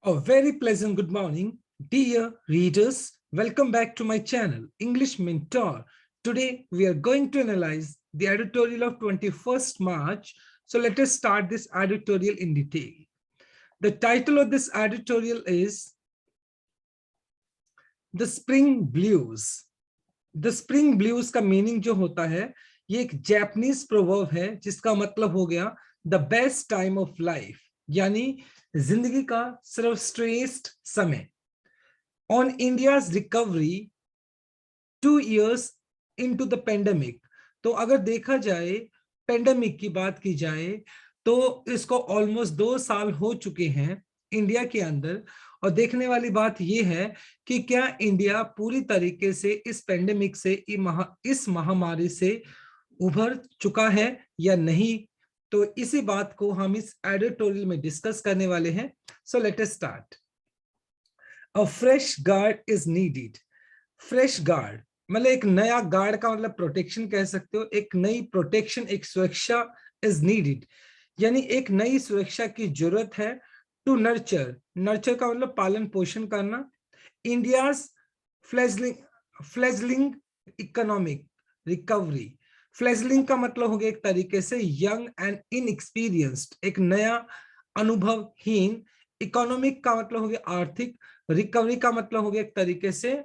A very pleasant good morning, dear readers. Welcome back to my channel, English Mentor. Today, we are going to analyze the editorial of 21st March. So let us start this editorial in detail. The title of this editorial is The Spring Blues. The Spring Blues का meaning जो होता है, ये एक Japanese proverb है, जिसका मतलब हो गया the best time of life, यानी जिंदगी का सर्वश्रेष्ठ समय. On India's recovery 2 years into the pandemic, तो अगर देखा जाए पेंडेमिक की बात की जाए तो इसको ऑलमोस्ट 2 साल हो चुके हैं इंडिया के अंदर. और देखने वाली बात यह है कि क्या इंडिया पूरी तरीके से इस पेंडेमिक से इस महामारी से उभर चुका है या नहीं. तो इसी बात को हम इस एडिटोरियल में डिस्कस करने वाले हैं. So let us start. A fresh guard is needed. Fresh guard मतलब एक नया गार्ड का मतलब प्रोटेक्शन कह सकते हो. एक नई प्रोटेक्शन, एक सुरक्षा इज नीडेड, यानी एक नई सुरक्षा की जरूरत है. टू नर्चर, नर्चर का मतलब पालन पोषण करना. India's fledgling economic recovery. Fledgling का मतलब हो गया एक तरीके से यंग एंड इनएक्सपीरियंस्ड, एक नया अनुभवहीन. इकोनॉमिक का मतलब हो गया आर्थिक. रिकवरी का मतलब हो गया एक तरीके से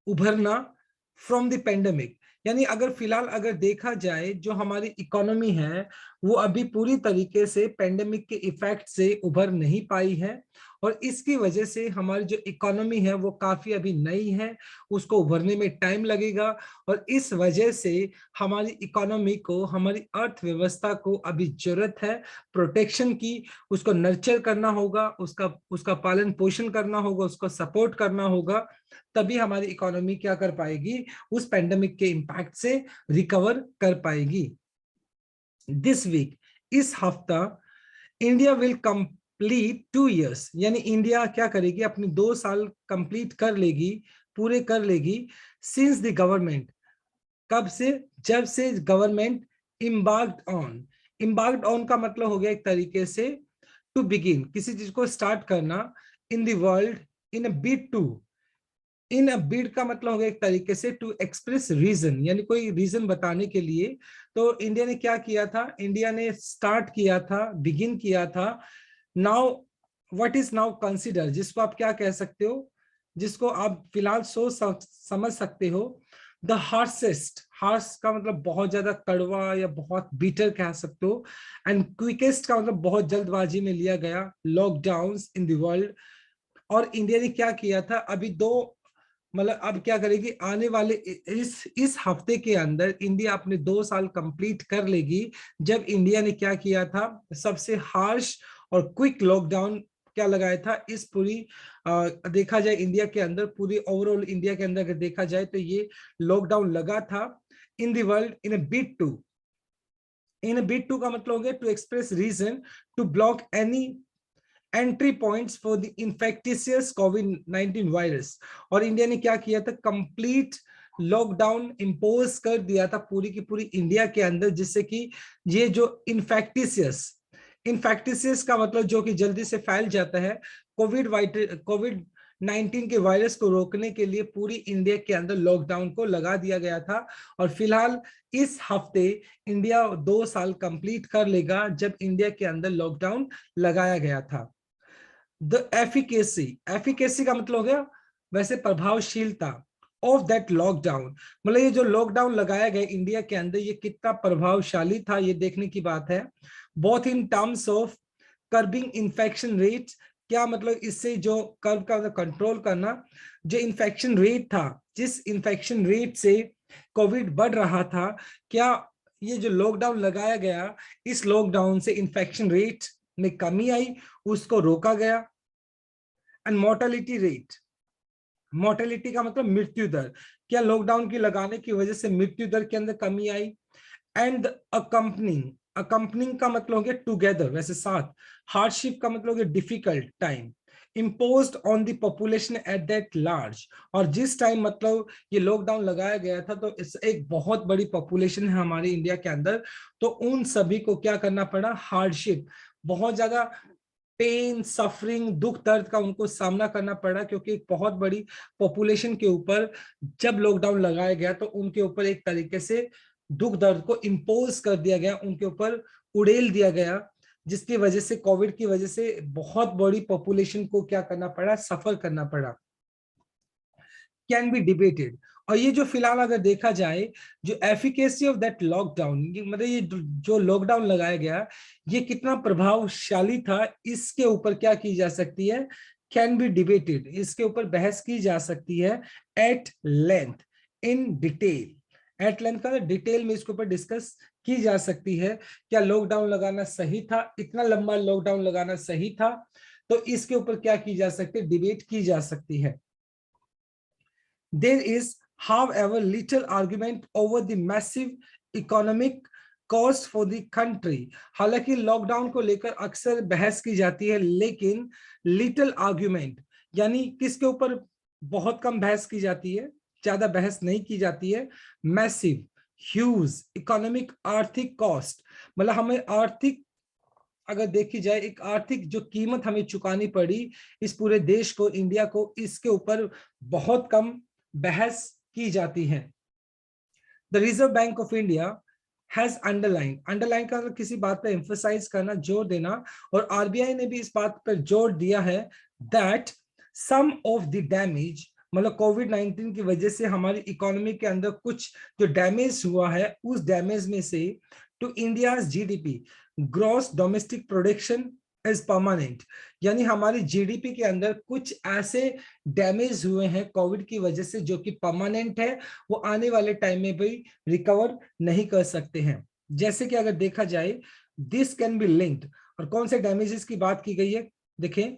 उभरना फ्रॉम द पेंडेमिक. यानी अगर फिलहाल अगर देखा जाए जो हमारी इकोनॉमी है वो अभी पूरी तरीके से पेंडेमिक के इफेक्ट से उभर नहीं पाई है. और इसकी वजह से हमारी जो इकोनॉमी है वो काफी अभी नई है, उसको उभरने में टाइम लगेगा. और इस वजह से हमारी इकोनॉमी को, हमारी अर्थव्यवस्था को अभी जरूरत है प्रोटेक्शन की. उसको नर्चर करना होगा, उसका पालन पोषण करना होगा, उसको सपोर्ट करना होगा. तभी हमारी इकोनॉमी क्या कर पाएगी, उस पेंडेमिक के इंपैक्ट से रिकवर कर पाएगी. दिस वीक, इस हफ्ता, इंडिया विल कंप्लीट 2 years, यानी इंडिया क्या करेगी, अपनी 2 साल कंप्लीट कर लेगी, पूरे कर लेगी. सिंस द गवर्नमेंट, कब से, जब से गवर्नमेंट इम्बार्क्ड ऑन का मतलब हो गया एक तरीके से टू बिगिन, किसी चीज को स्टार्ट करना. In the world in a bid to, in a bid का मतलब हो गया एक तरीके से टू एक्सप्रेस रीजन, यानी कोई रीजन बताने के लिए. तो इंडिया ने क्या किया था, इंडिया ने स्टार्ट किया था, बिगिन किया था. Now what is now consider, जिसको आप क्या कह सकते हो, जिसको आप फिलहाल सोच समझ सकते हो. द हार्सेस्ट, हार्स का मतलब बहुत ज्यादा कड़वा या बहुत बीटर कह सकते हो. एंड क्विकेस्ट का मतलब बहुत जल्दबाजी में लिया गया लॉकडाउन इन द वर्ल्ड. और इंडिया ने क्या किया था, अभी 2 मतलब अब क्या करेगी, आने वाले इस हफ्ते के अंदर इंडिया अपने 2 साल कंप्लीट कर लेगी, जब इंडिया ने क्या किया था, सबसे हार्श और क्विक लॉकडाउन क्या लगाया था. इस पूरी देखा जाए इंडिया के अंदर, पूरी ओवरऑल इंडिया के अंदर अगर देखा जाए तो ये लॉकडाउन लगा था in the world in a bid to. In a bid to का मतलब हो गया to express reason to block any entry points for the infectious कोविड-19 वायरस. और इंडिया ने क्या किया था, कंप्लीट लॉकडाउन इंपोज कर दिया था पूरी की पूरी इंडिया के अंदर, जिससे कि ये जो इन्फेक्टिशियस का मतलब जो कि जल्दी से फैल जाता है, कोविड-19 के वायरस को रोकने के लिए पूरी इंडिया के अंदर लॉकडाउन को लगा दिया गया था. और फिलहाल इस हफ्ते इंडिया 2 साल कंप्लीट कर लेगा जब इंडिया के अंदर लॉकडाउन लगाया गया था. द एफिकेसी का मतलब हो गया वैसे प्रभावशीलता ऑफ दैट लॉकडाउन, मतलब ये जो लॉकडाउन लगाया गया इंडिया के अंदर ये कितना प्रभावशाली था, ये देखने की बात है. Both in terms of curbing infection rate, क्या मतलब इससे जो कर्व का कंट्रोल करना, जो इन्फेक्शन रेट था, जिस इन्फेक्शन रेट से कोविड बढ़ रहा था, क्या ये जो लॉकडाउन लगाया गया, इस लॉकडाउन से इन्फेक्शन रेट में कमी आई, उसको रोका गया. एंड मोर्टेलिटी रेट, मोर्टेलिटी का मतलब मृत्यु दर, क्या लॉकडाउन की लगाने की वजह से मृत्यु दर के अंदर कमी आई. एंड अकम्पनिंग का मतलब हो गया टुगेदर, वैसे साथ. हार्डशिप का मतलब हो गया difficult time imposed on the population at that large. और जिस टाइम मतलब ये लॉकडाउन लगाया गया था तो इस एक बहुत बड़ी पॉपुलेशन है हमारी इंडिया के अंदर, तो उन सभी को क्या करना पड़ा, हार्डशिप, बहुत ज्यादा पेन, सफरिंग, दुख दर्द का उनको सामना करना पड़ा, क्योंकि एक बहुत बड़ी पॉपुलेशन के ऊपर जब लॉकडाउन लगाया गया तो उनके ऊपर एक तरीके से दुख दर्द को इम्पोज कर दिया गया, उनके ऊपर उड़ेल दिया गया, जिसकी वजह से कोविड की वजह से बहुत बड़ी पॉपुलेशन को क्या करना पड़ा, सफर करना पड़ा। Can be debated. और ये जो फिलहाल अगर देखा जाए, जो एफिकेसी ऑफ दैट लॉकडाउन, मतलब ये जो लॉकडाउन लगाया गया ये कितना प्रभावशाली था, इसके ऊपर क्या की जा सकती है, कैन बी डिबेटेड, इसके ऊपर बहस की जा सकती है at length, in detail. At length का डिटेल में इसके ऊपर डिस्कस की जा सकती है, क्या लॉकडाउन लगाना सही था, इतना लंबा लॉकडाउन लगाना सही था, तो इसके ऊपर क्या की जा सकती है, डिबेट की जा सकती है। There is, however, little argument over the massive economic cost for the country. हालांकि लॉकडाउन को लेकर अक्सर बहस की जाती है, लेकिन लिटिल आर्ग्यूमेंट यानी किसके ऊपर बहुत कम बहस की जाती है, ज्यादा बहस नहीं की जाती है, मैसिव, ह्यूज इकोनॉमिक, आर्थिक कॉस्ट, मतलब हमें आर्थिक, अगर देखी जाए एक आर्थिक जो कीमत हमें चुकानी पड़ी इस पूरे देश को, इंडिया को, इसके ऊपर बहुत कम बहस की जाती है। The reserve bank of India has underline का मतलब किसी बात पर एम्फसाइज करना, जोर देना, और आरबीआई ने भी इस बात पर जोर दिया है that some of the damage, मतलब कोविड-19 की वजह से हमारी इकोनॉमी के अंदर कुछ जो डैमेज हुआ है, उस डैमेज में से to India's GDP, gross domestic production is permanent, यानी हमारी जीडीपी के अंदर कुछ ऐसे डैमेज हुए हैं कोविड की वजह से जो कि परमानेंट है, वो आने वाले टाइम में भी रिकवर नहीं कर सकते हैं। जैसे कि अगर देखा जाए, दिस कैन बी लिंक्ड, और कौन से डैमेजेस की बात की गई है, देखें,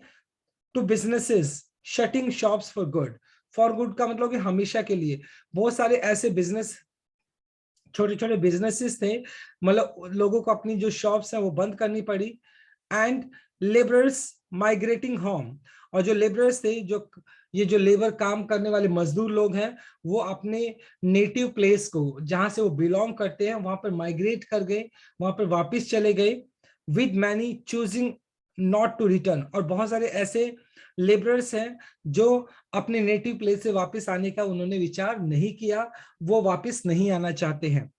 to businesses shutting shops for good का मतलब कि हमेशा के लिए, बहुत सारे ऐसे बिजनेस, छोटे छोटे बिजनेसेस थे, मतलब लोगों को अपनी जो शॉप्स है वो बंद करनी पड़ी। एंड लेबरर्स माइग्रेटिंग होम, और जो लेबरर्स थे, जो ये जो लेबर काम करने वाले मजदूर लोग हैं, वो अपने नेटिव प्लेस को, जहां से वो बिलोंग करते हैं, वहां पर माइग्रेट कर गए, वहां पर वापस चले गए, with many choosing not to return, और बहुत सारे ऐसे लेबरर्स हैं जो अपने नेटिव प्लेस से वापस आने का उन्होंने विचार नहीं किया, वो वापस नहीं आना चाहते हैं।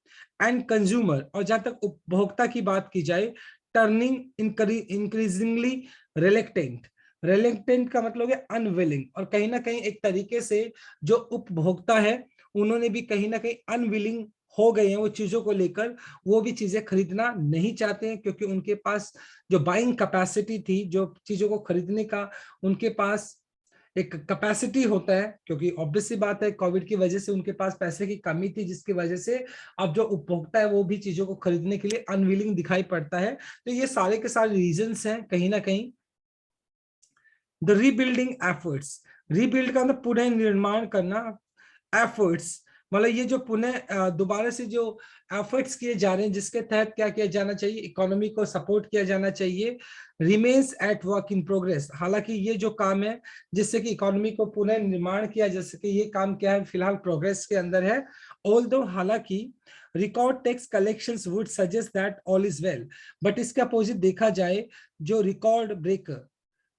एंड कंज्यूमर, और जहां तक उपभोक्ता की बात की जाए, टर्निंग इंक्रीजिंगली रिलेक्टेंट का मतलब है अनविलिंग, और कहीं ना कहीं एक तरीके से जो उपभोक्ता है उन्होंने भी कहीं ना कहीं अनविलिंग हो गए हैं वो चीजों को लेकर, वो भी चीजें खरीदना नहीं चाहते हैं, क्योंकि उनके पास जो बाइंग कैपेसिटी थी, जो चीजों को खरीदने का उनके पास एक कैपेसिटी होता है, क्योंकि ऑब्वियस सी बात है कोविड की वजह से उनके पास पैसे की कमी थी, जिसकी वजह से अब जो उपभोक्ता है वो भी चीजों को खरीदने के लिए अनविलिंग दिखाई पड़ता है। तो ये सारे के सारे रीजंस हैं कहीं ना कहीं। द रीबिल्डिंग एफर्ट्स, रीबिल्ड का मतलब पुनः निर्माण करना, एफर्ट्स मतलब ये जो पुनः दोबारा से जो एफर्ट्स किए जा रहे हैं, जिसके तहत क्या किया जाना चाहिए, इकोनॉमी को सपोर्ट किया जाना चाहिए। Remains at work in progress, हालांकि ये जो काम है जिससे कि इकोनॉमी को पुनः निर्माण किया जा सके, ये काम क्या है, फिलहाल प्रोग्रेस के अंदर है। ऑल्दो हालांकि record tax collections would suggest that all is well, but इसके अपोजिट देखा जाए, जो record breaker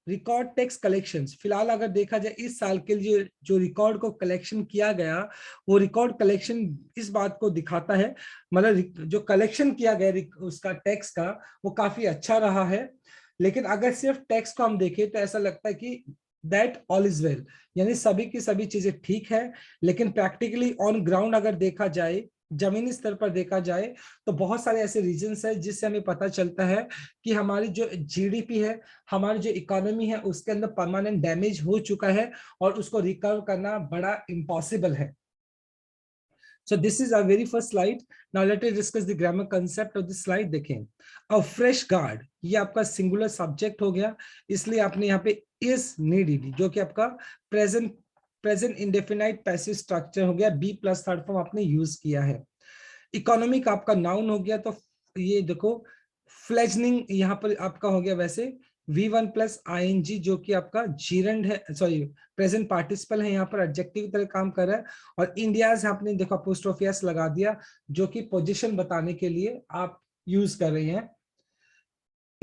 record tax collections, फिलहाल अगर देखा जाए इस साल के लिए जो रिकॉर्ड को कलेक्शन किया गया, वो रिकॉर्ड कलेक्शन इस बात को दिखाता है, मतलब जो कलेक्शन किया गया उसका टैक्स का, वो काफी अच्छा रहा है। लेकिन अगर सिर्फ टैक्स को हम देखें तो ऐसा लगता है कि दैट ऑल इज वेल, यानी सभी की सभी चीजें ठीक है, लेकिन प्रैक्टिकली ऑन ग्राउंड अगर देखा जाए, जमीनी स्तर पर देखा जाए, तो बहुत सारे ऐसे रीजंस है जिससे हमें पता चलता है कि हमारी जो जीडीपी है, हमारी जो इकोनॉमी है, उसके अंदर परमानेंट डैमेज हो चुका है और उसको रिकवर करना बड़ा इम्पॉसिबल है। So this is our very first slide. Now let us discuss the grammar concept of this slide. देखें, a fresh guard, ये आपका सिंगुलर सब्जेक्ट हो गया, इसलिए आपने यहाँ पे is needed, जो कि आपका प्रेजेंट इंडेफिनाइट पैसिव स्ट्रक्चर हो गया, बी प्लस थर्ड फॉर्म आपने यूज किया है। इकोनॉमिक आपका नाउन हो गया, तो ये देखो फ्लेजनिंग यहाँ पर आपका हो गया वैसे V1 प्लस ING, जो कि आपका जीरंड है, सॉरी प्रेजेंट पार्टिसिपल है, यहाँ पर एडजेक्टिव की तरह काम कर रहा है। और इंडियाज आपने देखो अपोस्ट्रोफी एस लगा दिया, जो कि पोजीशन बताने के लिए आप यूज कर रहे हैं।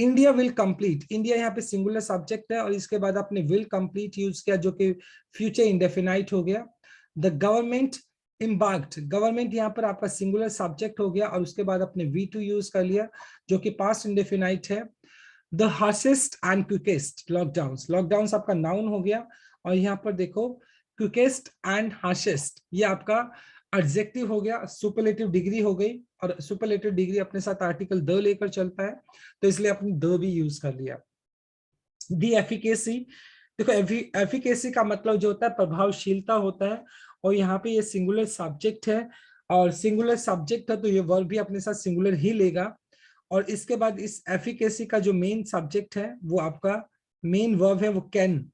इंडिया विल कंप्लीट, इंडिया यहाँ पे सिंगुलर सब्जेक्ट है और इसके बाद आपने विल कंप्लीट यूज किया जो कि फ्यूचर इंडेफिनाइट हो गया। द गवर्नमेंट embarked, गवर्नमेंट यहाँ पर आपका सिंगुलर सब्जेक्ट हो गया और उसके बाद आपने V2 यूज कर लिया जो कि पास्ट इंडेफिनाइट है। The harshest and quickest lockdown, lockdown आपका नाउन हो गया और यहाँ पर देखो क्विकेस्ट एंड हार्शेस्ट ये आपका एडजेक्टिव हो गया, सुपरलेटिव डिग्री हो गई और सुपरलेटिव डिग्री अपने साथ आर्टिकल द लेकर चलता है तो इसलिए आपने द भी यूज कर लिया। दी एफिकेसी, देखो एफिकेसी का मतलब जो होता है प्रभावशीलता होता है और यहाँ पे ये सिंगुलर सब्जेक्ट है और सिंगुलर सब्जेक्ट है तो ये वर्ब भी अपने साथ सिंगुलर ही लेगा और इसके बाद इस एफिकेसी का जो मेन सब्जेक्ट है वो आपका मेन वर्ब है वो कैन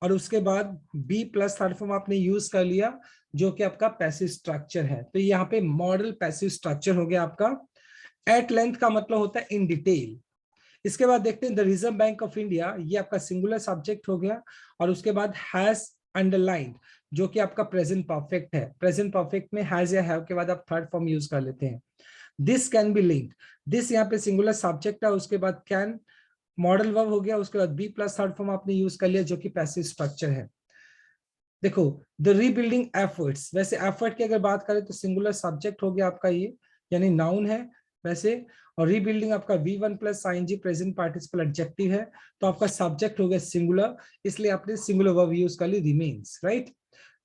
और उसके बाद बी प्लस थर्ड फॉर्म आपने यूज कर लिया जो कि आपका पैसिव स्ट्रक्चर है तो यहाँ पे मॉडल पैसिव स्ट्रक्चर हो गया आपका। एट लेंथ का मतलब होता है इन डिटेल। इसके बाद देखते हैं the reserve bank of India, ये आपका सिंगुलर सब्जेक्ट हो गया और उसके बाद हैज अंडरलाइंड जो कि आपका प्रेजेंट परफेक्ट है। प्रेजेंट परफेक्ट में हैज या हैव के बाद आप थर्ड फॉर्म यूज कर लेते हैं। This can be linked, this यहाँ पे सिंगुलर सब्जेक्ट है उसके बाद कैन मॉडल वर्ब हो गया उसके बाद बी प्लस थर्ड फॉर्म आपने यूज कर लिया जो कि पैसिव स्ट्रक्चर है। देखो द रीबिल्डिंग एफर्ट्स, वैसे एफर्ट की अगर बात करें तो सिंगुलर सब्जेक्ट हो गया आपका ये यानी नाउन है वैसे और रीबिल्डिंग आपका V1 plus ING present participle adjective है तो आपका सब्जेक्ट हो गया सिंगुलर इसलिए आपने सिंगुलर वर्ब यूज कर ली रिमेन्स, राइट।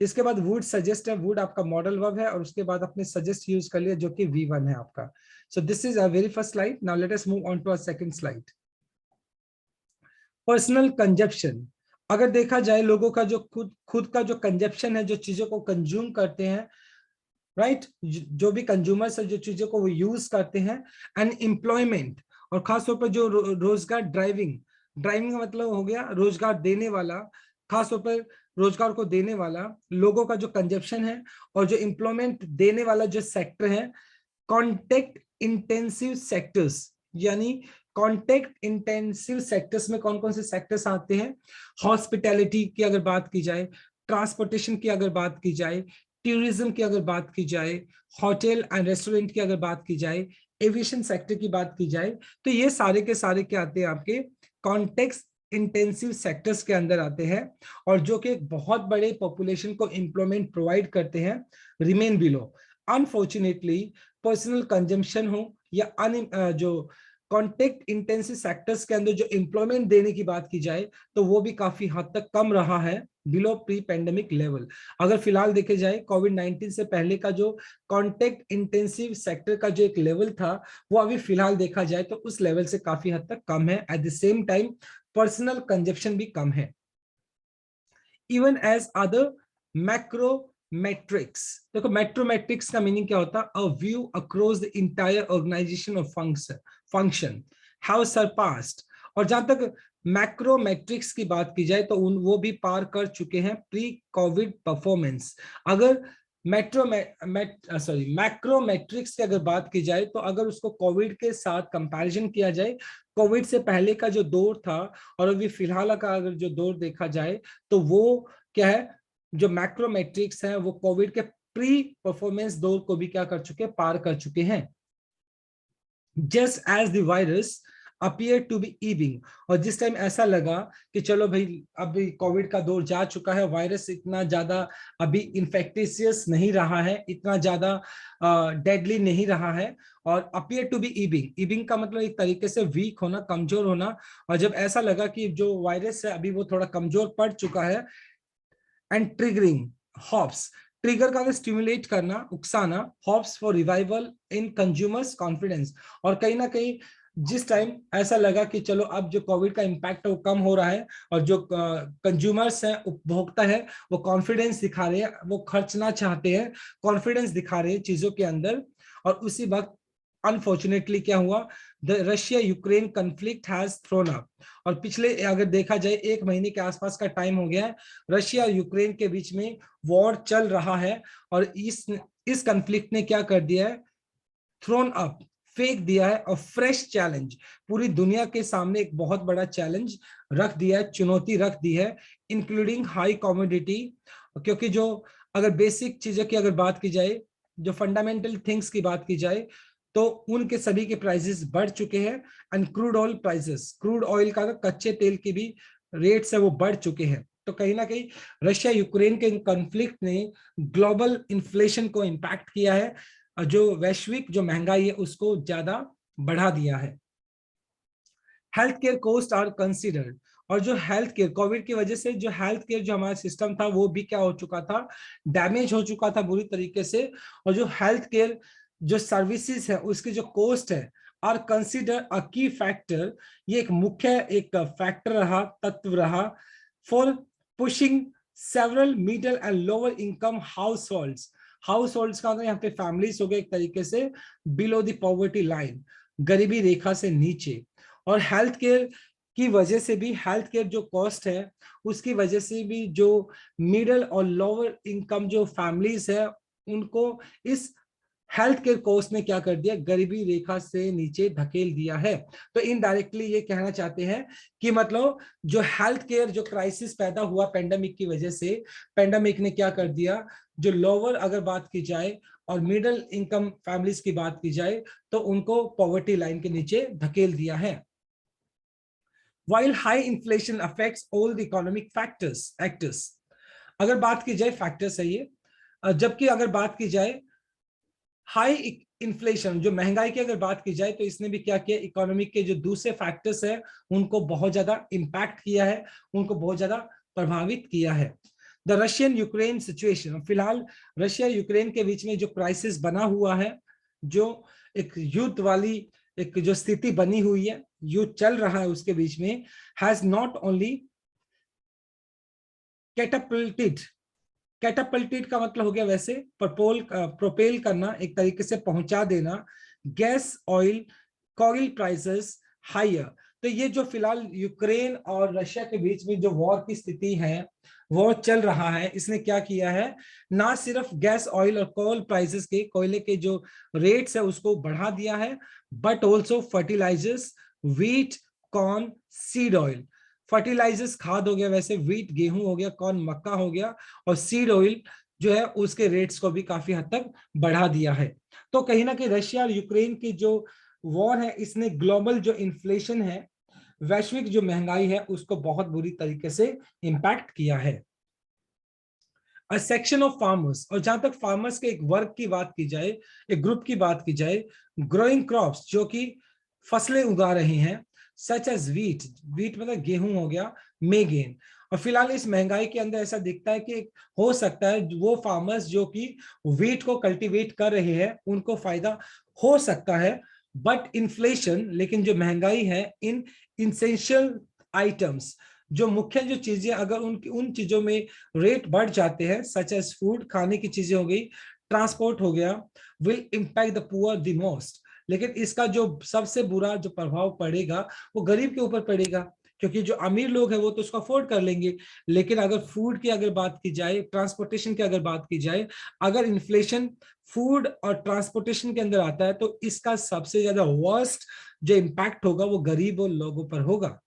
इसके बाद वुड सजेस्ट है, वुड आपका मॉडल वर्ब है और उसके बाद आपने सजेस्ट यूज कर लिया जो कि V1 है आपका। So this is a very first slide. Now let us move on to a second slide. Personal consumption, अगर देखा जाए लोगों का जो खुद का जो कंजप्शन है जो चीजों को कंज्यूम करते हैं राइट जो भी कंज्यूमर्स है जो चीजों को वो यूज करते हैं एंड एम्प्लॉयमेंट और खासतौर पर जो रोजगार ड्राइविंग, ड्राइविंग का मतलब हो गया रोजगार देने वाला, खासतौर पर रोजगार को देने वाला लोगों का जो कंजप्शन है और जो एम्प्लॉयमेंट देने वाला जो सेक्टर है कॉन्टेक्ट इंटेंसिव सेक्टर्स, यानी कॉन्टेक्ट इंटेंसिव सेक्टर्स में कौन कौन से सेक्टर्स आते हैं। हॉस्पिटैलिटी की अगर बात की जाए, ट्रांसपोर्टेशन की अगर बात की जाए, टूरिज्म की अगर बात की जाए, होटल एंड रेस्टोरेंट की अगर बात की जाए, एविएशन सेक्टर की बात की जाए तो ये सारे के सारे क्या आते हैं आपके कॉन्टेक्स्ट इंटेंसिव सेक्टर्स के अंदर आते हैं और जो कि एक बहुत बड़े पॉपुलेशन को एम्प्लॉयमेंट प्रोवाइड करते हैं। Remain below, unfortunately personal consumption हो या जो कॉन्टेक्ट इंटेंसिव सेक्टर्स के अंदर जो एम्प्लॉयमेंट देने की बात की जाए तो वो भी काफी हद तक कम रहा है बिलो प्री पेंडेमिक लेवल। अगर फिलहाल देखे जाए कोविड-19 से पहले का जो कॉन्टेक्ट इंटेंसिव सेक्टर का जो एक लेवल था वो अभी फिलहाल देखा जाए तो उस लेवल से काफी हद तक कम है। At the same time personal consumption भी कम है। Even as other macro metrics, देखो मैट्रोमैट्रिक्स का मीनिंग क्या होता है, a view across the entire organisation of function have surpassed, और जहां तक मैक्रोमैट्रिक्स की बात की जाए तो वो भी पार कर चुके हैं प्री कोविड परफॉर्मेंस। अगर मैक्रोमैट्रिक्स की अगर बात की जाए तो अगर उसको कोविड के साथ कंपैरिजन किया जाए, कोविड से पहले का जो दौर था और अभी फिलहाल का अगर जो दौर देखा जाए तो वो क्या है, जो मैक्रोमैट्रिक्स है वो कोविड के प्री परफॉर्मेंस दौर को भी क्या कर चुके, पार कर चुके हैं। Just as the virus appear to be easing, और जिस टाइम ऐसा लगा कि चलो भाई अभी कोविड का दौर जा चुका है, वायरस इतना ज्यादा अभी इन्फेक्टिशियस नहीं रहा है, इतना ज्यादा डेडली नहीं रहा है, और appear to be easing, easing का मतलब एक तरीके से वीक होना, कमजोर होना, और जब ऐसा लगा कि जो वायरस है अभी वो थोड़ा कमजोर पड़ चुका है, एंड ट्रिगरिंग हॉप्स, ट्रिगर का स्टिमुलेट करना, उकसाना, hopes for revival in consumers confidence, और कहीं ना कहीं जिस टाइम ऐसा लगा कि चलो अब जो कोविड का इम्पैक्ट है वो कम हो रहा है और जो कंज्यूमर्स हैं, उपभोक्ता है, वो कॉन्फिडेंस दिखा रहे हैं, वो खर्चना चाहते हैं, कॉन्फिडेंस दिखा रहे हैं चीजों के अंदर, और उसी वक्त अनफॉर्चुनेटली क्या हुआ, the Russia Ukraine conflict has throne up, और पिछले अगर देखा जाए 1 महीने के आसपास का टाइम हो गया है, रशिया और यूक्रेन के बीच में वॉर चल रहा है, और इस कन्फ्लिक्ट ने क्या कर दिया है, थ्रोन अप, फेंक दिया है, और फ्रेश चैलेंज, पूरी दुनिया के सामने एक बहुत बड़ा चैलेंज रख दिया है, चुनौती रख दी है, इंक्लूडिंग हाई कॉमोडिटी, क्योंकि जो अगर बेसिक चीजों की अगर बात की जाए, जो फंडामेंटल थिंग्स की बात की जाए, तो उनके सभी के प्राइसेस बढ़ चुके हैं। And crude oil prices, crude oil का कच्चे तेल के भी रेट्स है वो बढ़ चुके हैं। तो कहीं ना कहीं रशिया यूक्रेन के कॉन्फ्लिक्ट ने ग्लोबल इन्फ्लेशन को इम्पैक्ट किया है, और जो वैश्विक जो महंगाई है उसको ज्यादा बढ़ा दिया है। Health care cost are considered, और जो हेल्थ केयर कोविड की वजह से जो हेल्थ केयर जो हमारा सिस्टम था वो भी क्या हो चुका था, डैमेज हो चुका था बुरी तरीके से। और जो हेल्थ केयर जो सर्विसेज है उसकी जो कॉस्ट है आर कंसिडर अ की फैक्टर, ये एक मुख्य एक फैक्टर रहा, तत्व रहा for pushing several middle and lower income house holds का यहाँ पे फैमिलीज हो गए एक तरीके से बिलो द पॉवर्टी लाइन, गरीबी रेखा से नीचे। और हेल्थ केयर की वजह से भी, हेल्थ केयर जो कॉस्ट है उसकी वजह से भी जो मिडिल और लोअर इनकम जो फैमिलीज है उनको इस हेल्थ केयर कॉस्ट ने क्या कर दिया, गरीबी रेखा से नीचे धकेल दिया है। तो इनडायरेक्टली ये कहना चाहते हैं कि मतलब जो हेल्थ केयर जो क्राइसिस पैदा हुआ पेंडेमिक की वजह से, पेंडेमिक ने क्या कर दिया, जो लोअर अगर बात की जाए और मिडिल इनकम फैमिलीज की बात की जाए तो उनको पॉवर्टी लाइन के नीचे धकेल दिया है। While high inflation affects all the economic actors, अगर बात की जाए फैक्टर्स है ये, जबकि अगर बात की जाए हाई इन्फ्लेशन जो महंगाई की अगर बात की जाए तो इसने भी क्या किया, इकोनॉमिक के जो दूसरे फैक्टर्स है उनको बहुत ज्यादा इंपैक्ट किया है, उनको बहुत ज्यादा प्रभावित किया है। द रशियन यूक्रेन सिचुएशन, फिलहाल रशिया यूक्रेन के बीच में जो क्राइसिस बना हुआ है, जो एक युद्ध वाली एक जो स्थिति बनी हुई है, युद्ध चल रहा है उसके बीच में, हैज नॉट ओनली कैटापल्टेड, कैटापल्टेड का मतलब हो गया वैसे प्रोपेल करना, एक तरीके से पहुंचा देना gas oil coal prices higher. तो ये जो फिलहाल यूक्रेन और रशिया के बीच में जो वॉर की स्थिति है, वॉर चल रहा है, इसने क्या किया है, ना सिर्फ गैस ऑयल और कोल प्राइसेस के, कोयले के जो रेट्स है उसको बढ़ा दिया है, but also fertilisers, wheat, corn, seed oil. Fertilisers खाद हो गया वैसे, व्हीट गेहूं हो गया, कॉर्न मक्का हो गया, और सीड ऑयल जो है उसके रेट्स को भी काफी हद तक बढ़ा दिया है। तो कहीं ना कहीं रशिया और यूक्रेन की जो वॉर है इसने ग्लोबल जो इन्फ्लेशन है, वैश्विक जो महंगाई है उसको बहुत बुरी तरीके से इंपैक्ट किया है। अ सेक्शन ऑफ फार्मर्स, और जहां तक फार्मर्स के एक वर्ग की बात की जाए, एक ग्रुप की बात की जाए, ग्रोइंग क्रॉप्स जो कि फसलें उगा रहे हैं, सच एज वीट, वीट मतलब गेहूं हो गया, मे गेन। और फिलहाल इस महंगाई के अंदर ऐसा दिखता है कि हो सकता है वो फार्मर्स जो कि वीट को कल्टीवेट कर रहे हैं उनको फायदा हो सकता है, बट इन्फ्लेशन, लेकिन जो महंगाई है इन इंसेंशियल आइटम्स, जो मुख्य जो चीजें अगर उन चीजों में रेट बढ़ जाते हैं, सच एज फूड, खाने की चीजें हो गई, ट्रांसपोर्ट हो गया, will impact the poor the most. लेकिन इसका जो सबसे बुरा जो प्रभाव पड़ेगा वो गरीब के ऊपर पड़ेगा, क्योंकि जो अमीर लोग हैं वो तो उसको अफोर्ड कर लेंगे। लेकिन अगर फूड की अगर बात की जाए, ट्रांसपोर्टेशन की अगर बात की जाए, अगर इन्फ्लेशन फूड और ट्रांसपोर्टेशन के अंदर आता है तो इसका सबसे ज्यादा वर्स्ट जो इम्पैक्ट होगा वो गरीब और लोगों पर होगा।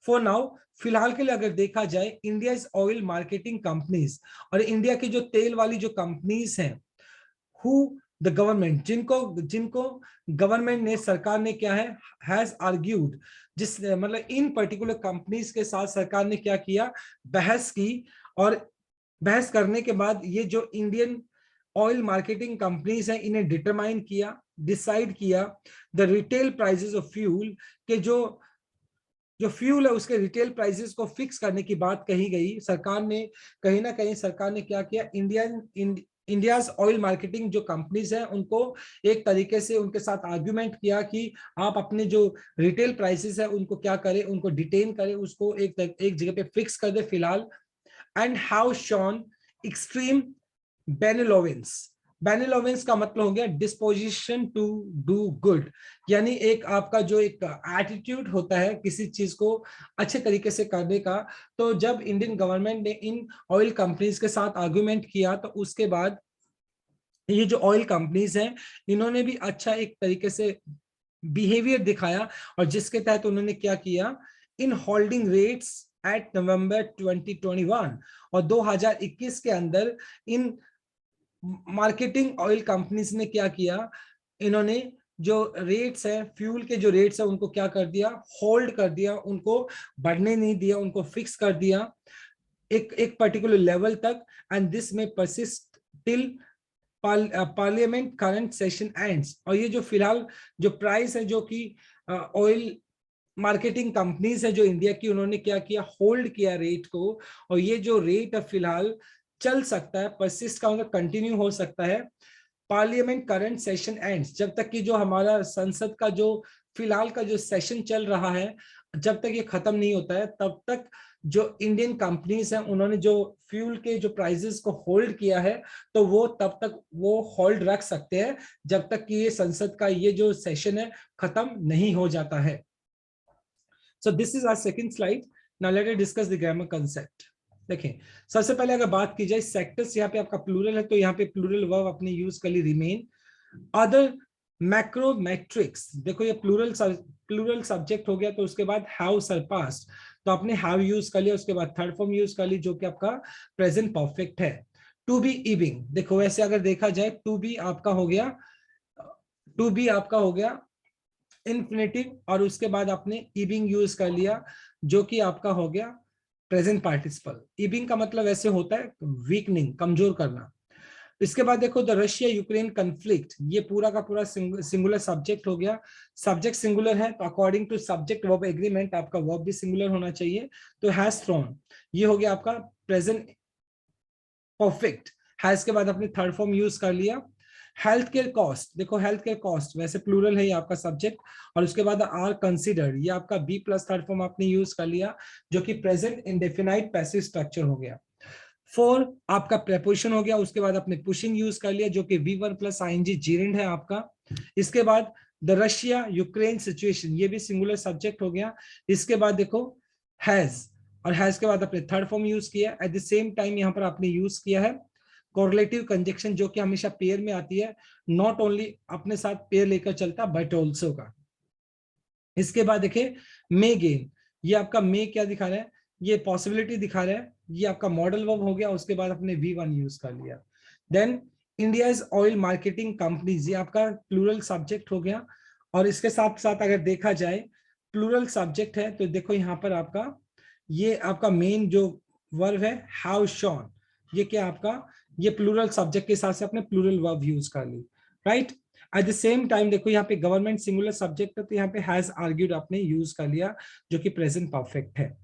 फॉर नाउ, फिलहाल के लिए अगर देखा जाए, India is oil marketing companies, और इंडिया की जो तेल वाली जो कंपनीज हैं, हु द गवर्नमेंट, जिनको जिनको गवर्नमेंट ने, सरकार ने क्या है, हैज आर्ग्यूड, जिस मतलब इन पर्टिकुलर कंपनीज के साथ सरकार ने क्या किया, बहस की, और बहस करने के बाद ये जो इंडियन ऑयल मार्केटिंग कंपनीज हैं इन्हें डिटरमाइन किया, डिसाइड किया the retail prices of fuel, के जो फ्यूल है उसके रिटेल प्राइसेस को फिक्स करने की बात कही गई। सरकार ने कहीं ना कहीं सरकार ने क्या किया, इंडियाज ऑयल मार्केटिंग जो कंपनीज हैं उनको एक तरीके से उनके साथ आर्ग्यूमेंट किया कि आप अपने जो रिटेल प्राइसेस है उनको क्या करें, उनको डिटेन करें, उसको एक जगह पे फिक्स कर दे फिलहाल। एंड हाउ शॉन एक्सट्रीम बेनेलोवेंस, बेनेलोवेंस का मतलब हो गया डिस्पोजिशन टू डू गुड, यानी एक आपका जो एक एटीट्यूड होता है किसी चीज को अच्छे तरीके से करने का। तो जब इंडियन गवर्नमेंट ने इन ऑयल कंपनीज के साथ आर्गुमेंट किया तो उसके बाद ये जो ऑयल कंपनीज हैं इन्होंने भी अच्छा एक तरीके से बिहेवियर दिखाया, और जिसके तहत उन्होंने क्या किया, इन होल्डिंग रेट्स एट नवंबर 2021 और 2021 के अंदर इन मार्केटिंग ऑयल कंपनीज ने क्या किया, इन्होंने जो रेट्स है, फ्यूल के जो रेट्स है उनको क्या कर दिया, होल्ड कर दिया, उनको बढ़ने नहीं दिया, उनको फिक्स कर दिया एक पर्टिकुलर लेवल तक, एंड दिस में persist till parliament current session ends. और ये जो फिलहाल जो प्राइस है, जो कि ऑयल मार्केटिंग कंपनीज है जो इंडिया की, उन्होंने क्या किया, होल्ड किया रेट को, और ये जो रेट है फिलहाल चल सकता है, परसिस्ट का मतलब कंटिन्यू हो सकता है, पार्लियामेंट करंट सेशन एंड्स, जब तक कि जो हमारा संसद का जो फिलहाल का जो सेशन चल रहा है, जब तक ये खत्म नहीं होता है, तब तक जो इंडियन कंपनीज हैं उन्होंने जो फ्यूल के जो प्राइसेस को होल्ड किया है, तो वो तब तक वो होल्ड रख सकते हैं जब तक कि ये संसद का ये जो सेशन है खत्म नहीं हो जाता है। So this is our second slide. Now let us discuss the grammar concept. देखें, सबसे पहले अगर बात की जाए सेक्टर्स, यहाँ पे आपका प्लूरल है तो यहाँ पे प्लूरल वर्ब अपने यूज कर ली, रिमेन। अदर मैक्रोमेट्रिक्स, देखो ये प्लूरल सब्जेक्ट हो गया, तो उसके बाद हैव सरपास्ड, तो आपने हैव यूज कर लिया, उसके बाद थर्ड फॉर्म यूज कर ली जो कि आपका प्रेजेंट परफेक्ट है। टू बी इविंग, देखो वैसे अगर देखा जाए टू बी आपका हो गया, टू बी आपका हो गया इन्फिनेटिव, और उसके बाद आपने इबिंग यूज कर लिया जो कि आपका हो गया प्रेजेंट पार्टिसिपल। इबिंग का मतलब ऐसे होता है वीकनिंग, कमजोर करना। इसके बाद देखो द रशिया यूक्रेन कन्फ्लिक्ट, ये पूरा का पूरा सिंगुलर सब्जेक्ट हो गया, सब्जेक्ट सिंगुलर है तो according to subject verb agreement आपका वर्ब भी सिंगुलर होना चाहिए, तो हैज थ्रोन, ये हो गया आपका प्रेजेंट परफेक्ट। हैज के बाद आपने थर्ड फॉर्म यूज कर लिया। हेल्थ केयर कॉस्ट, देखो हेल्थ केयर कॉस्ट वैसे प्लूरल है ये आपका सब्जेक्ट, और उसके बाद आर कंसीडर्ड, ये आपका बी प्लस थर्ड फॉर्म आपने यूज कर लिया जो कि प्रेजेंट इंडेफिनाइट पैसिव स्ट्रक्चर हो गया। फोर आपका प्रेपोजिशन हो गया, उसके बाद आपने पुशिंग यूज कर लिया जो कि V1 प्लस आईएनजी जीरेंड है आपका। इसके बाद द रशिया यूक्रेन सिचुएशन, ये भी सिंगुलर सब्जेक्ट हो गया। इसके बाद देखो हैज, और हैज के बाद आपने थर्ड फॉर्म यूज किया। एट द सेम टाइम यहाँ पर आपने यूज किया है कोरिलेटिव कंजक्शन जो कि हमेशा पेयर में आती है, नॉट ओनली अपने साथ पेयर लेकर चलता बट ऑल्सो का। इसके बाद देखिए मे गेन, ये आपका मे क्या दिखा रहा है, ये पॉसिबिलिटी दिखा रहा है, ये आपका मॉडल वर्ब हो गया, उसके बाद आपने V1 यूज कर लिया। Then India's oil marketing companies, ये आपका प्लूरल सब्जेक्ट हो गया, और इसके साथ साथ अगर देखा जाए प्लूरल सब्जेक्ट है तो देखो यहाँ पर आपका ये आपका मेन जो वर्ब है हैव शॉन, ये क्या आपका ये प्लूरल सब्जेक्ट के साथ से आपने प्लूरल वर्ब यूज कर ली, right. At the same time देखो यहाँ पे गवर्नमेंट सिंगुलर सब्जेक्ट है तो यहाँ पे हैज आर्ग्यूड आपने यूज कर लिया जो कि प्रेजेंट परफेक्ट है।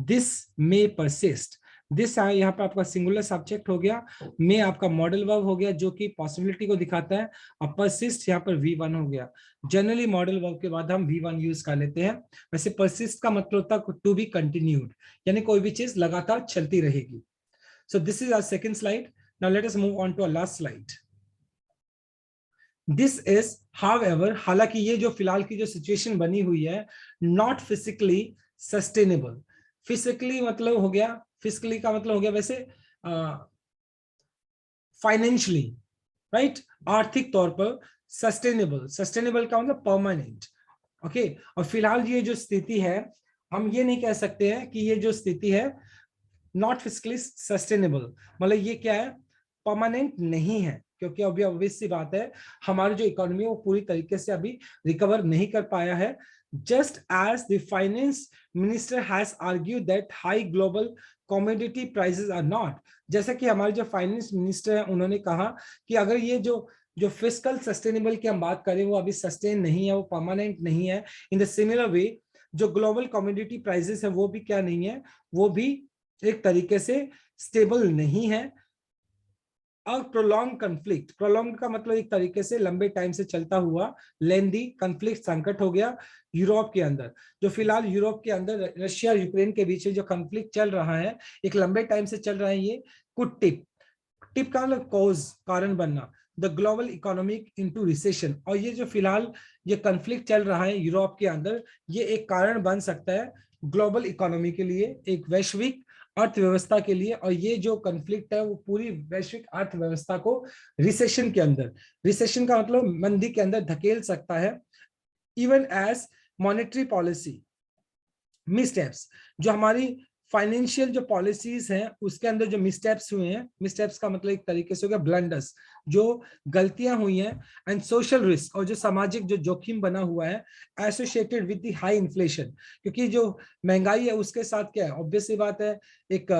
दिस मे परसिस्ट, दिस यहाँ पे आपका सिंगुलर सब्जेक्ट हो गया, मे आपका मॉडल वर्ब हो गया जो कि पॉसिबिलिटी को दिखाता है, और परसिस्ट यहाँ पर V1 हो गया। जनरली मॉडल वर्ब के बाद हम V1 यूज कर लेते हैं, वैसे परसिस्ट का मतलब होता है टू बी कंटिन्यूड, यानी कोई भी चीज लगातार चलती रहेगी। So this is our second slide. Now let us move on to our last slide. This is, however, हालांकि ये जो फिलहाल की जो सिचुएशन बनी हुई है, not physically sustainable. Physically मतलब हो गया, physically का मतलब हो गया वैसे फाइनेंशियली, राइट, आर्थिक तौर पर। सस्टेनेबल, सस्टेनेबल का मतलब परमानेंट, ओके। और फिलहाल ये जो स्थिति है, हम ये नहीं कह सकते हैं कि ये जो स्थिति है नॉट फिजिकली सस्टेनेबल, मतलब ये क्या है, परमानेंट नहीं है, क्योंकि अभी ऑब्वियस सी बात है हमारी जो इकोनॉमी है वो पूरी तरीके से अभी रिकवर नहीं कर पाया है। Just as the finance minister has argued that high global commodity prices are not, जैसा कि हमारे जो फाइनेंस मिनिस्टर है उन्होंने कहा कि अगर ये जो फिजिकल सस्टेनेबल की हम बात करें वो अभी सस्टेन नहीं है, वो परमानेंट नहीं है। इन द सिमिलर वे जो ग्लोबल कमोडिटी प्राइसेस है वो भी क्या नहीं है, वो भी एक तरीके से स्टेबल नहीं है। और प्रोलॉन्ग कन्फ्लिक्ट, प्रोलॉन्ग का मतलब एक तरीके से लंबे टाइम से चलता हुआ, लेंदी कन्फ्लिक्ट, संकट हो गया यूरोप के अंदर। जो फिलहाल यूरोप के अंदर रशिया और यूक्रेन के बीच जो कन्फ्लिक्ट चल रहा है, एक लंबे टाइम से चल रहा है, ये कुड टिप, टिप का मतलब कॉज, कारण बनना, the global economic into recession. और ये जो फिलहाल ये कन्फ्लिक्ट चल रहा है यूरोप के अंदर, ये एक कारण बन सकता है ग्लोबल इकोनॉमी के लिए, एक वैश्विक अर्थव्यवस्था के लिए। और ये जो कन्फ्लिक्ट है वो पूरी वैश्विक अर्थव्यवस्था को रिसेशन के अंदर, रिसेशन का मतलब मंदी के अंदर धकेल सकता है। इवन एज मॉनेटरी पॉलिसी मिसस्टेप्स, जो हमारी फाइनेंशियल जो पॉलिसीज हैं उसके अंदर जो मिसस्टेप्स हुए हैं, मिसस्टेप्स का मतलब एक तरीके से हो गया ब्लंडर्स, जो गलतियां हुई हैं, एंड सोशल रिस्क, और जो सामाजिक जो जोखिम बना हुआ है associated with the high inflation, क्योंकि जो महंगाई है उसके साथ क्या है, ऑब्वियस सी बात है, एक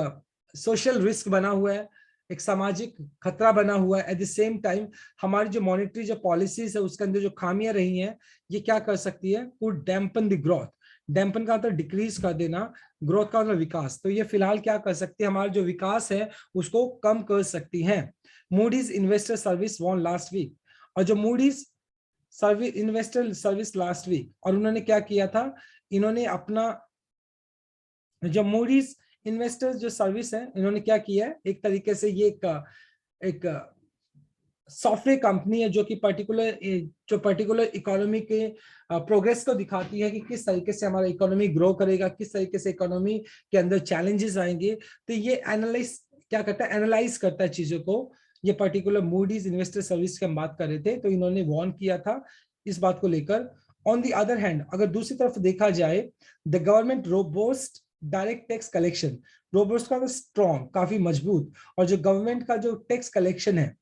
सोशल रिस्क बना हुआ है, एक सामाजिक खतरा बना हुआ है। एट द सेम टाइम हमारी जो मॉनेटरी जो पॉलिसीज है उसके अंदर जो खामियां रही हैं, ये क्या कर सकती है, could dampen the growth, dampen का मतलब डिक्रीज कर देना, ग्रोथ का मतलब विकास, तो ये फिलहाल क्या कर सकती है, हमारा जो विकास है उसको कम कर सकती है। Moody's investor service won last week, और जो Moody's service investor service last week, और उन्होंने क्या किया था, इन्होंने अपना जो मूडीज इन्वेस्टर्स जो सर्विस है, इन्होंने क्या किया है, एक तरीके से ये एक सॉफ्टवेयर कंपनी है जो कि पर्टिकुलर इकोनॉमी के प्रोग्रेस को दिखाती है कि किस तरीके से हमारा इकोनॉमी ग्रो करेगा, किस तरीके से इकोनॉमी के अंदर चैलेंजेस आएंगे, तो ये एनालाइज क्या करता है, एनालाइज करता है चीजों को। ये पर्टिकुलर मूडीज इन्वेस्टर सर्विस की हम बात कर रहे थे, तो इन्होंने वार्न किया था इस बात को लेकर। ऑन द अदर हैंड, अगर दूसरी तरफ देखा जाए, the government robust direct tax collection, robust का स्ट्रॉन्ग, काफी मजबूत, और जो गवर्नमेंट का जो टैक्स कलेक्शन है,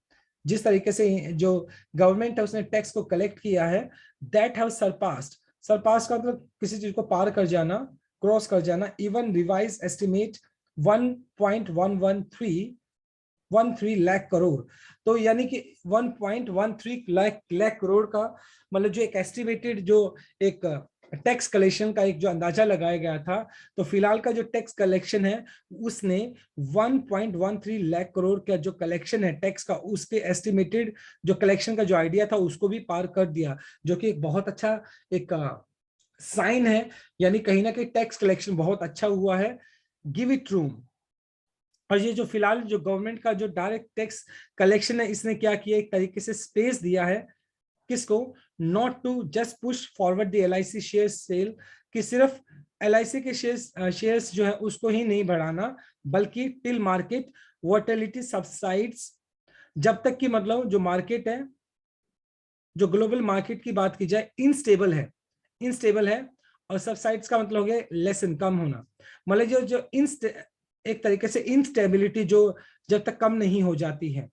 जिस तरीके से जो गवर्नमेंट है उसने टैक्स को कलेक्ट किया है, दैट हैव सरपास्ड, सरपास का मतलब किसी चीज को पार कर जाना, क्रॉस कर जाना, even revise estimate 1.113 lakh crore, तो यानी कि 1.13 लाख करोड़ का मतलब जो एक एस्टिमेटेड जो एक टैक्स कलेक्शन का एक जो अंदाजा लगाया गया था, तो फिलहाल का जो टैक्स कलेक्शन है उसने 1.13 लाख करोड़ का जो कलेक्शन है टैक्स का, उसके एस्टिमेटेड जो कलेक्शन का जो आइडिया था उसको भी पार कर दिया, जो कि एक बहुत अच्छा एक साइन है, यानी कहीं ना कहीं टैक्स कलेक्शन बहुत अच्छा हुआ है। गिव इट रूम, और ये जो फिलहाल जो गवर्नमेंट का जो डायरेक्ट टैक्स कलेक्शन है, इसने क्या किया, एक तरीके से स्पेस दिया है किसको, not to just push forward the LIC share sale, कि सिर्फ LIC के शेयर्स जो है उसको ही नहीं बढ़ाना, बल्कि टिल मार्केट वोलेटिलिटी सबसाइड्स, जब तक कि मतलब जो मार्केट है, जो ग्लोबल मार्केट की बात की जाए, इनस्टेबल है, और सबसाइड्स का मतलब हो गया लेसन, कम होना, मतलब जो जो एक तरीके से इंस्टेबिलिटी जो जब तक कम नहीं हो जाती है,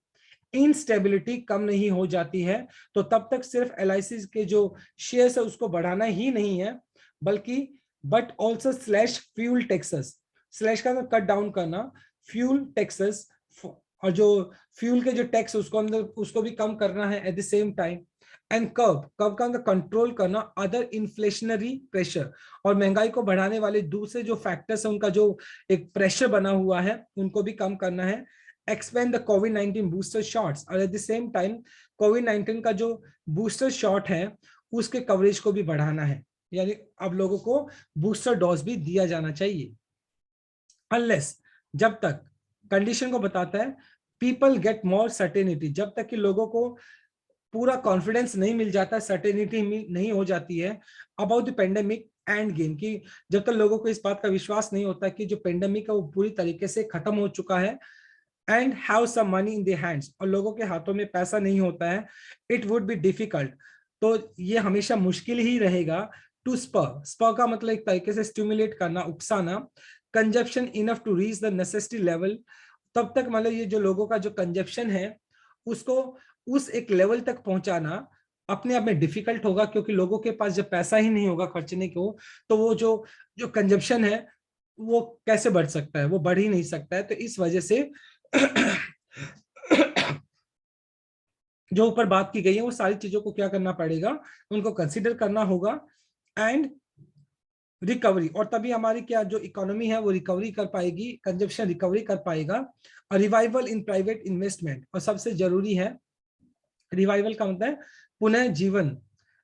इंस्टेबिलिटी कम नहीं हो जाती है, तो तब तक सिर्फ LIC के जो शेयर्स है उसको बढ़ाना ही नहीं है, बल्कि but also slash fuel taxes, slash का कट डाउन करना, फ्यूल टैक्सेस, और जो फ्यूल के जो टैक्स उसको अंदर उसको भी कम करना है at the same time, and curve का अंदर कंट्रोल करना अदर इन्फ्लेशनरी प्रेशर, और महंगाई को बढ़ाने वाले दूसरे जो फैक्टर्स है उनका जो एक प्रेशर बना हुआ है उनको भी कम करना है, expand the covid booster shots, और एट द सेम टाइम कोविड-19 का जो बूस्टर शॉट है उसके कवरेज को भी बढ़ाना है, यानी अब लोगों को बूस्टर डोज भी दिया जाना चाहिए, अनलेस, जब तक, कंडीशन को बताता है, पीपल गेट मोर सर्टेनिटी, जब तक कि लोगों को पूरा कॉन्फिडेंस नहीं मिल जाता, सर्टेनिटी नहीं हो जाती है about the pandemic end game, की जब तक लोगों को इस बात का विश्वास नहीं होता कि जो पेंडेमिक है वो पूरी तरीके से खत्म हो चुका है, and have some money in the hands, और लोगों के हाथों में पैसा नहीं होता है, इट वुड बी डिफिकल्ट, तो ये हमेशा मुश्किल ही रहेगा, टू स्पर का मतलब एक तरीके से स्टिमुलेट करना, उकसाना, consumption enough to reach the necessity level, तब तक मतलब ये जो लोगों का जो कंजप्शन है उसको उस एक लेवल तक पहुंचाना अपने आप में डिफिकल्ट होगा, क्योंकि लोगों के पास जब पैसा ही नहीं होगा खर्चने को, तो वो जो जो कंजप्शन है वो कैसे बढ़ सकता है, वो बढ़ ही नहीं सकता है, तो इस वजह से जो ऊपर बात की गई है वो सारी चीजों को क्या करना पड़ेगा, उनको कंसिडर करना होगा, एंड रिकवरी, और तभी हमारी क्या जो इकोनॉमी है वो रिकवरी कर पाएगी, कंजप्शन रिकवरी कर पाएगा, और रिवाइवल इन प्राइवेट इन्वेस्टमेंट, और सबसे जरूरी है रिवाइवल का मतलब है पुनः जीवन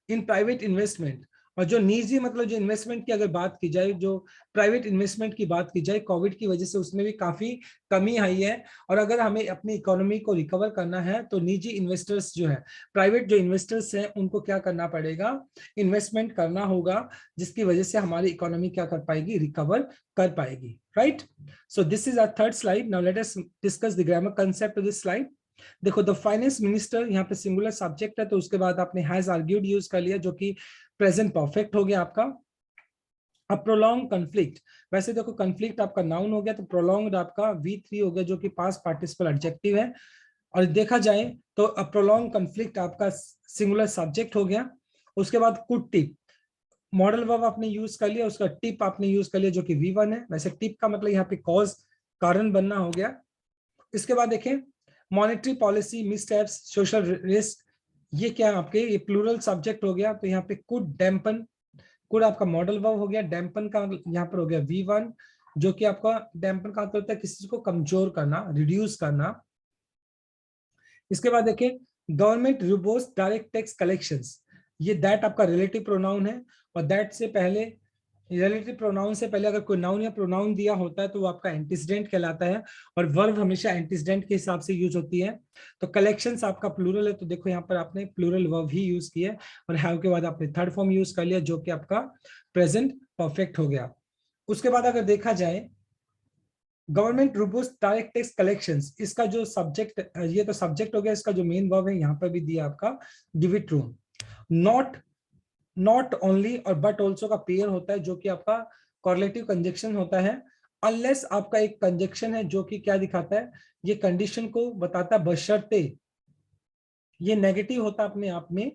इन प्राइवेट इन्वेस्टमेंट, और जो निजी मतलब जो इन्वेस्टमेंट की अगर बात की जाए, जो प्राइवेट इन्वेस्टमेंट की बात की जाए, कोविड की वजह से उसमें भी काफी कमी आई है, और अगर हमें अपनी इकोनॉमी को रिकवर करना है तो निजी इन्वेस्टर्स जो है, प्राइवेट जो इन्वेस्टर्स हैं उनको क्या करना पड़ेगा, इन्वेस्टमेंट करना होगा, जिसकी वजह से हमारी इकोनॉमी क्या कर पाएगी, रिकवर कर पाएगी, right. So this is our third slide, now let us discuss the grammar concept of this slide. देखो द फाइनेंस मिनिस्टर यहाँ पे सिंगुलर सब्जेक्ट है, तो उसके बाद आपने हैज आर्ग्यूड यूज कर लिया जो कि प्रेजेंट परफेक्ट हो गया आपका, अ प्रोलॉन्ग कन्फ्लिक्ट, वैसे देखो कन्फ्लिक्ट आपका नाउन हो गया, तो प्रोलॉन्ग्ड आपका V3 हो गया जो कि पास्ट पार्टिसिपल एडजेक्टिव है। और देखा जाए तो अ प्रोलॉन्ग कन्फ्लिक्ट आपका सिंगुलर सब्जेक्ट हो गया। उसके बाद कुड टिप, मॉडल वर्ब आपने यूज कर लिया, उसका टिप आपने यूज कर लिया जो कि V1 है। वैसे टिप का मतलब यहाँ पे कॉज, कारण बनना हो गया। इसके बाद देखें मॉनेटरी पॉलिसी, मिसस्टेप्स, सोशल रिस्क, ये क्या है आपके, ये प्लूरल सब्जेक्ट हो गया। तो यहाँ पे कुड डैम्पन, कुड आपका मॉडल वर्ब हो गया, डैम्पन का यहाँ पर हो गया V1 जो कि आपका डैम्पन का मतलब होता है किसी चीज को कमजोर करना, रिड्यूस करना। इसके बाद देखें government ribose direct tax collections, ये दैट आपका रिलेटिव प्रोनाउन है। और दैट से पहले, रिलेटिव प्रोनाउन से पहले अगर कोई नाउन या प्रोनाउन दिया होता है तो वो आपका एंटीसीडेंट कहलाता है, और वर्ब हमेशा एंटीसीडेंट के हिसाब से यूज होती है। तो कलेक्शंस आपका प्लूरल है, तो देखो यहाँ पर आपने प्लूरल वर्ब ही यूज किया है, और हैव के बाद आपने थर्ड फॉर्म यूज कर लिया जो कि आपका प्रेजेंट परफेक्ट हो गया। उसके बाद अगर देखा जाए government robust direct tax collections, इसका जो सब्जेक्ट, ये तो सब्जेक्ट हो गया, इसका जो मेन वर्ब है यहाँ पर भी दिया आपका give it room. Not, not only और बट ऑल्सो का पेयर होता है जो कि आपका कॉर्लेटिव कंजक्शन होता है। अनलेस आपका एक कंजक्शन है जो कि क्या दिखाता है, ये कंडीशन को बताता है बशर्ते, ये नेगेटिव होता है अपने आप में।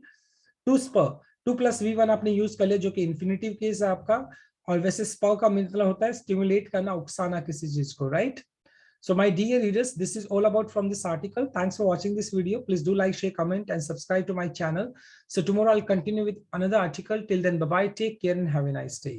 To spur, two plus V1 आपने यूज कर लिया जो कि इन्फिनिटिव केस है आपका। और वैसे स्पर का मतलब होता है स्टिमुलेट करना, उकसाना किसी चीज को, right. So my dear readers, this is all about from this article. Thanks for watching this video. Please do like, share, comment and subscribe to my channel. So tomorrow I'll continue with another article. Till then, bye bye, take care and have a nice day.